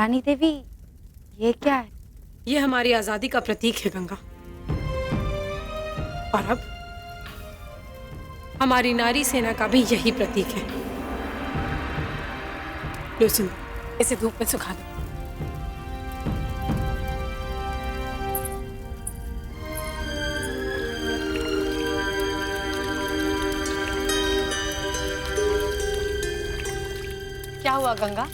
महारानी देवी, ये क्या है? ये हमारी आजादी का प्रतीक है गंगा। और अब हमारी नारी सेना का भी यही प्रतीक है। लो सुन, इसे धूप में सुखा दो। क्या हुआ गंगा?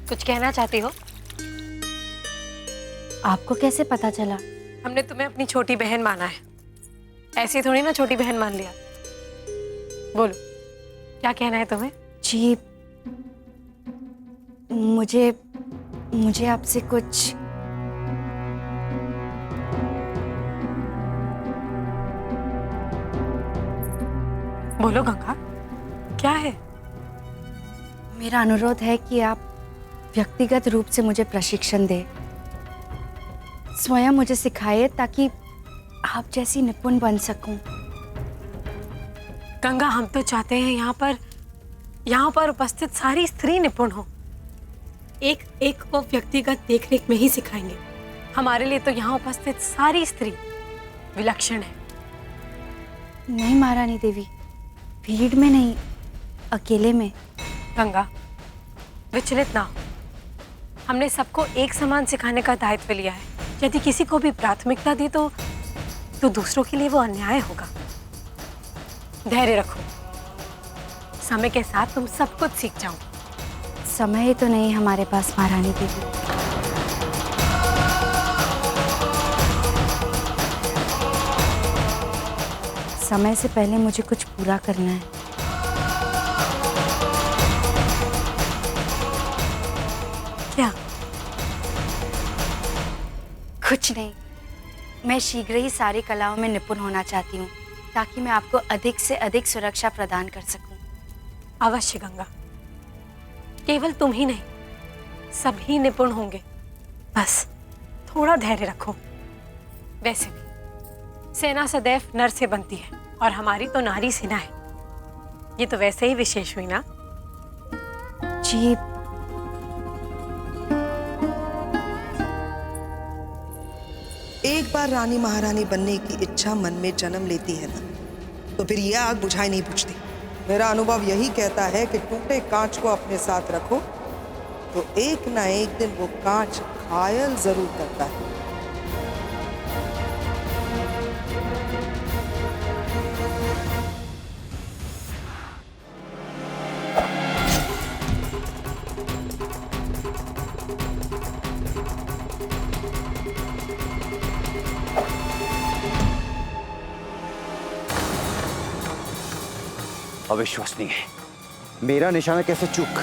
कुछ कहना चाहती हो? आपको कैसे पता चला? हमने तुम्हें अपनी छोटी बहन माना है, ऐसी थोड़ी ना छोटी बहन मान लिया। बोलो, क्या कहना है तुम्हें? जी, मुझे आपसे कुछ। बोलो गंगा, क्या है? मेरा अनुरोध है कि आप व्यक्तिगत रूप से मुझे प्रशिक्षण दें, स्वयं मुझे सिखाइए ताकि आप जैसी निपुण बन सकूं। गंगा, हम तो चाहते हैं यहाँ पर उपस्थित सारी स्त्री निपुण हो। एक एक को व्यक्तिगत देखरेख में ही सिखाएंगे। हमारे लिए तो यहाँ उपस्थित सारी स्त्री विलक्षण है। नहीं महारानी देवी, भीड़ में नहीं, अकेले में। गंगा, विचलित ना हो। हमने सबको एक समान सिखाने का दायित्व लिया है। यदि किसी को भी प्राथमिकता दी तो दूसरों के लिए वो अन्याय होगा। धैर्य रखो, समय के साथ तुम सब कुछ सीख जाओ। समय तो नहीं हमारे पास महारानी देवी। समय से पहले मुझे कुछ पूरा करना है। क्या? कुछ नहीं, मैं शीघ्र ही सारी कलाओं में निपुण होना चाहती हूँ ताकि मैं आपको अधिक से अधिक सुरक्षा प्रदान कर सकूं। अवश्य गंगा, केवल तुम ही नहीं, सभी निपुण होंगे। बस थोड़ा धैर्य रखो। वैसे भी सेना सदैव नर से बनती है और हमारी तो नारी सेना है। ये तो वैसे ही विशेष हुई ना? जी, एक बार रानी महारानी बनने की इच्छा मन में जन्म लेती है ना, तो फिर यह आग बुझाई नहीं बुझती। मेरा अनुभव यही कहता है कि टूटे कांच को अपने साथ रखो तो एक ना एक दिन वो कांच घायल जरूर करता है। अविश्वसनीय है, मेरा निशाना कैसे चूक?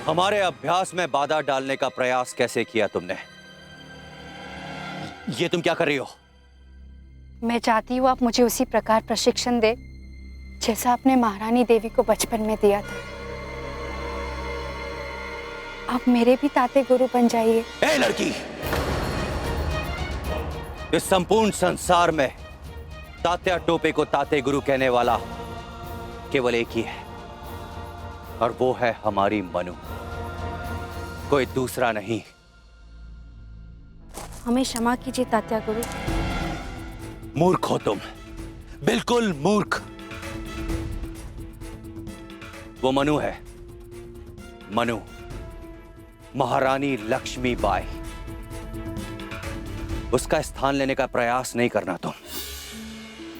हमारे अभ्यास में बाधा डालने का प्रयास कैसे किया तुमने? ये तुम क्या कर रही हो? मैं चाहती हूँ आप मुझे उसी प्रकार प्रशिक्षण दे जैसा आपने महारानी देवी को बचपन में दिया था। आप मेरे भी ताते गुरु बन जाइए। ए लड़की, इस संपूर्ण संसार में तात्या टोपे को ताते गुरु कहने वाला केवल एक ही है, और वो है हमारी मनु, कोई दूसरा नहीं। हमें क्षमा कीजिए तात्या गुरु। मूर्ख हो तुम, बिल्कुल मूर्ख। वो मनु है, मनु, महारानी लक्ष्मीबाई। उसका स्थान लेने का प्रयास नहीं करना तुम।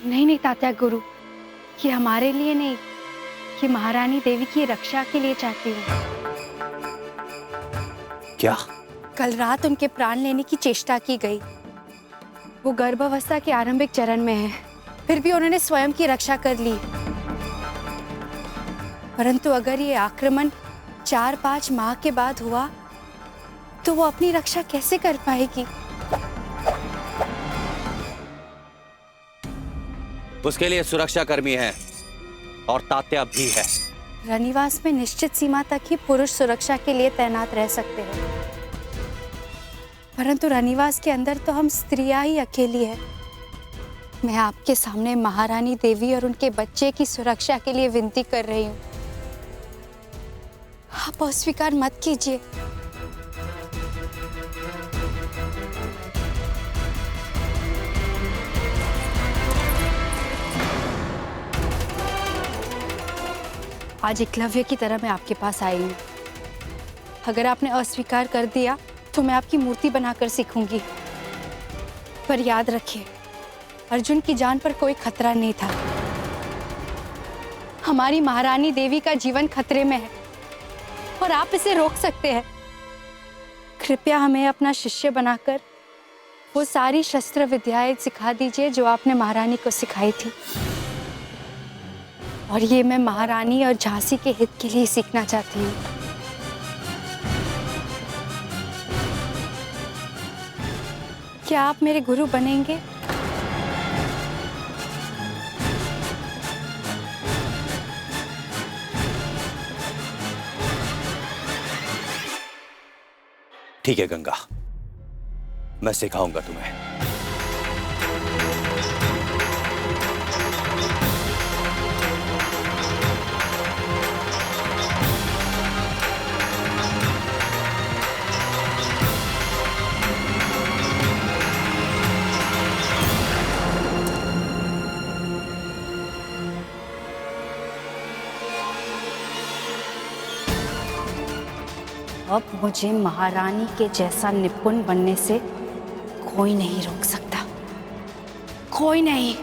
नहीं तात्या गुरु, ये हमारे लिए नहीं, ये महारानी देवी की रक्षा के लिए चाहती हूँ। क्या? कल रात उनके प्राण लेने की चेष्टा की गई। वो गर्भावस्था के आरंभिक चरण में है, फिर भी उन्होंने स्वयं की रक्षा कर ली। परंतु अगर ये आक्रमण 4-5 माह के बाद हुआ तो वो अपनी रक्षा कैसे कर पाएगी? उसके लिए सुरक्षा कर्मी हैं और तात्या भी है। रनिवास में निश्चित सीमा तक ही पुरुष सुरक्षा के लिए तैनात रह सकते हैं, परंतु रनिवास के अंदर तो हम स्त्रियां ही अकेली है। मैं आपके सामने महारानी देवी और उनके बच्चे की सुरक्षा के लिए विनती कर रही हूँ। आप अस्वीकार मत कीजिए। आज एकलव्य की तरह मैं आपके पास आई हूँ। अगर आपने अस्वीकार कर दिया तो मैं आपकी मूर्ति बनाकर सीखूंगी। पर याद रखिए, अर्जुन की जान पर कोई खतरा नहीं था। हमारी महारानी देवी का जीवन खतरे में है और आप इसे रोक सकते हैं। कृपया हमें अपना शिष्य बनाकर वो सारी शस्त्र विद्याएं सिखा दीजिए जो आपने महारानी को सिखाई थी। और ये मैं महारानी और झांसी के हित के लिए सीखना चाहती हूँ। क्या आप मेरे गुरु बनेंगे? ठीक है गंगा, मैं सिखाऊंगा तुम्हें। अब मुझे महारानी के जैसा निपुण बनने से कोई नहीं रोक सकता, कोई नहीं।